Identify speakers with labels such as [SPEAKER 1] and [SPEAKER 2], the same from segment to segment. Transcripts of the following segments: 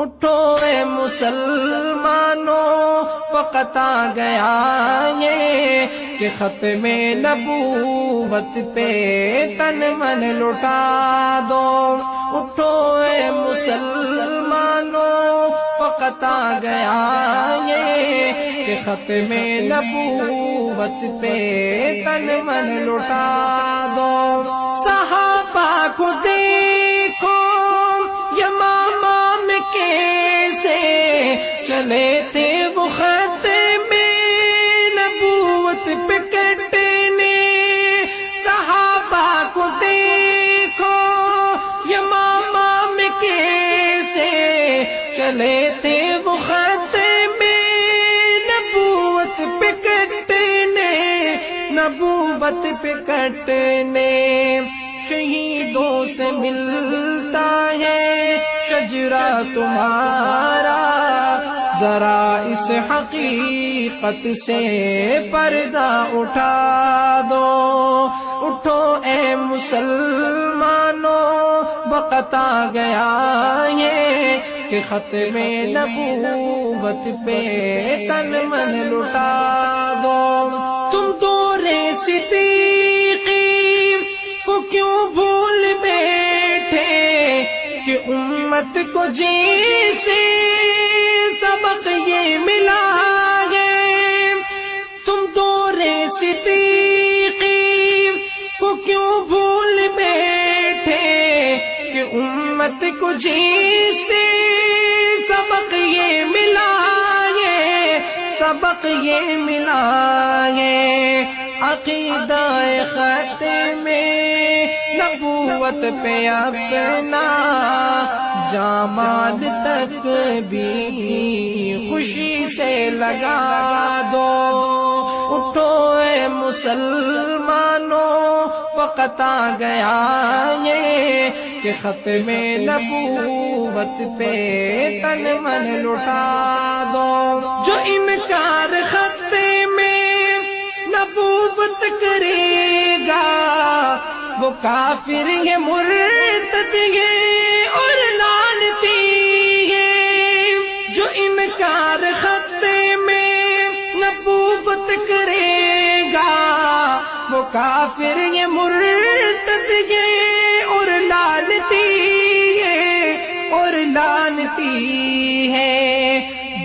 [SPEAKER 1] اٹھو اے مسلمانوں وقت آ گیا یہ کہ ختم نبوت پہ تن من لٹا دو. اٹھو اے مسلمانوں وقت آ گیا یہ کہ ختم نبوت پہ تن من لٹا دو. صحابہ کو دیکھو یمامہ میں کیسے چلے تھے وہ ختم نبوت پہ کٹنے. صحابہ کو دیکھو یمامہ میں کیسے چلے تھے وہ ختم نبوت پہ کٹنے. نبوت پہ کٹنے شہیدوں سے ملتا ہے شجرہ تمہارا. ذرا اس حقیقت سے پردہ اٹھا دو. اٹھو اے مسلمانوں وقت آ گیا یہ کہ ختم نبوت پہ تن من لٹا دو. تم دور صدیقی کو کیوں بھول بیٹھے کہ امت کو جیسے سبق یہ ملا ہے. تم دور صدیقی کو کیوں بھول بیٹھے کہ امت کو جیسے سبق یہ ملا ہے. سبق یہ ملا ہے. عقیدہ ختم نبوت پہ اپنا جامال تک بھی خوشی سے لگا دو. اٹھو اے مسلمانوں وقت آ گیا یہ کہ ختم نبوت پہ تن من لٹا دو. جو انکار ختم نبوت کرے گا وہ کافر ہے مرتد ہے اور لعنتی ہے. جو انکار ختم نبوت کرے گا وہ کافر ہے مرتد ہے اور لعنتی ہے اور لعنتی ہے.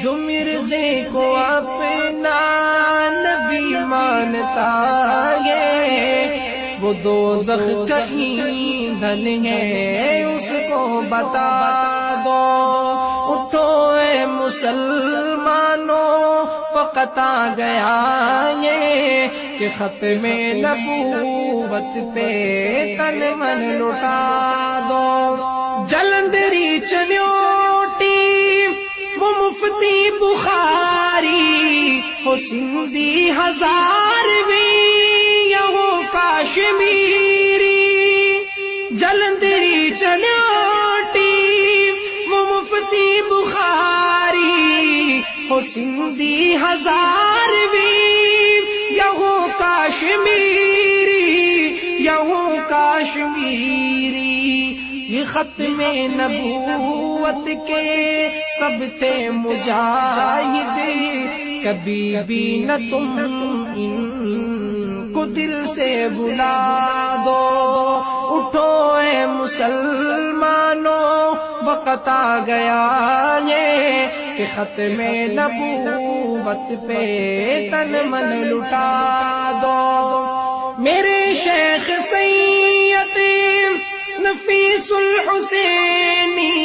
[SPEAKER 1] جو مرزے کو اپنا نبی مانتا ہے وہ دوزخ کا ایندھن ہے اس کو بتا دو. اٹھو اے مسلمانوں وقت آ گیا یہ کہ ختم نبوت پہ تن من لٹا دو. جلندری چلیوٹی وہ مفتی بخاری ہو سندھی ہزارویں یا ہو کاشمیری. جلندری چلیوٹی وہ مفتی بخاری ہو سندھی ہزارویں یا ہو کاشمیری یا ہو کاشمیری. یہ ختم نبوت کے سب تھے مجاہد کبھی بھی نہ تم ان کو دل سے بلا دو. اٹھو اے مسلمانوں وقت آ گیا یہ کہ ختم نبوت پہ تن من لٹا دو. میرے شیخ سید نفیس الحسینی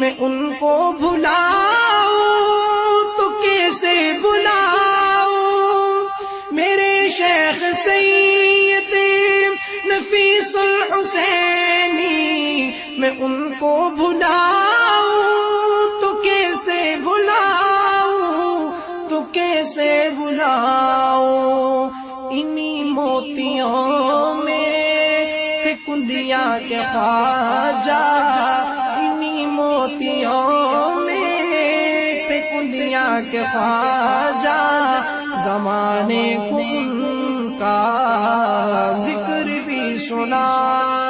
[SPEAKER 1] میں ان کو بھلاؤں تو کیسے بلاؤں. میرے شیخ سید نفیس الحسینی میں ان کو بھلاؤں تو کیسے بلاؤں تو کیسے بلاؤں. انہی موتیوں میں کندیا کے خواجہ انہی موتیوں میں تھے کندیا کے خواجہ. زمانے کو ان کا ذکر بھی سنا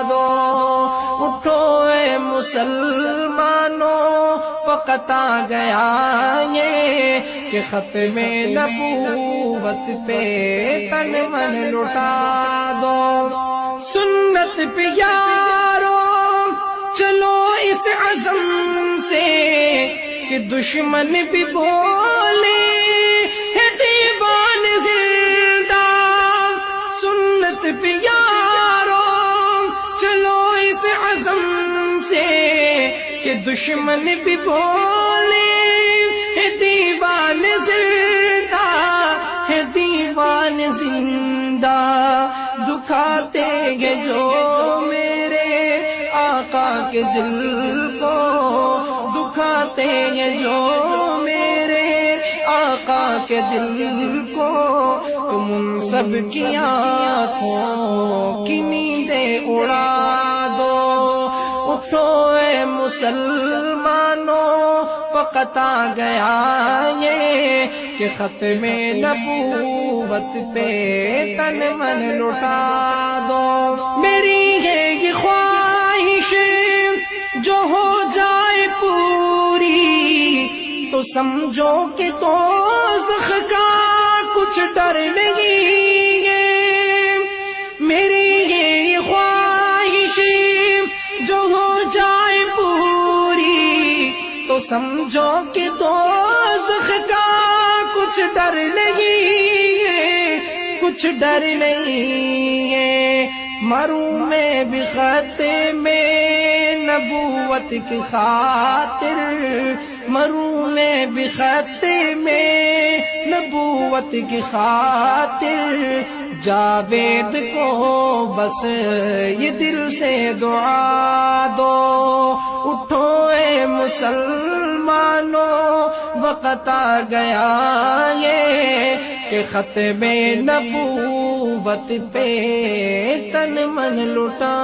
[SPEAKER 1] دو. اٹھو اے مسلمانوں وقت آ گیا یہ کہ ختم نبوت پہ تن من لٹا دو. سنت پہ یارو چلو اس عزم سے کہ دشمن بھی بولے ہے دیوان زندہ. سنت پہ یارو چلو اس عزم سے کہ دشمن بھی بولے ہے دیوان زندہ ہے دیوان زندہ. دکھاتے ہیں جو میرے آقا کے دل کو, دکھاتے ہیں جو میرے آقا کے دل کو, تم ان سب کی آنکھوں کی نیندیں اڑا دو. اٹھو اے مسلمانوں وقت آ گیا یہ کہ ختم نبوت پہ تن من لٹا دو. میری ہے یہ خواہش جو ہو جائے پوری تو سمجھو کہ دوزخ کا کچھ ڈر نہیں ہے. میری ہے یہ خواہش جو ہو جائے پوری تو سمجھو کہ دوزخ کا کچھ ڈر نہیں ہے, کچھ ڈر نہیں ہے. مروں میں بھی ختم نبوت کی خاطر, مروں میں بھی ختم نبوت کی خاطر. جاوید کو بس یہ دل سے دعا دو. اٹھو اے مسلمانوں وقت آ گیا یہ کہ ختم نبوت پہ تن من لٹا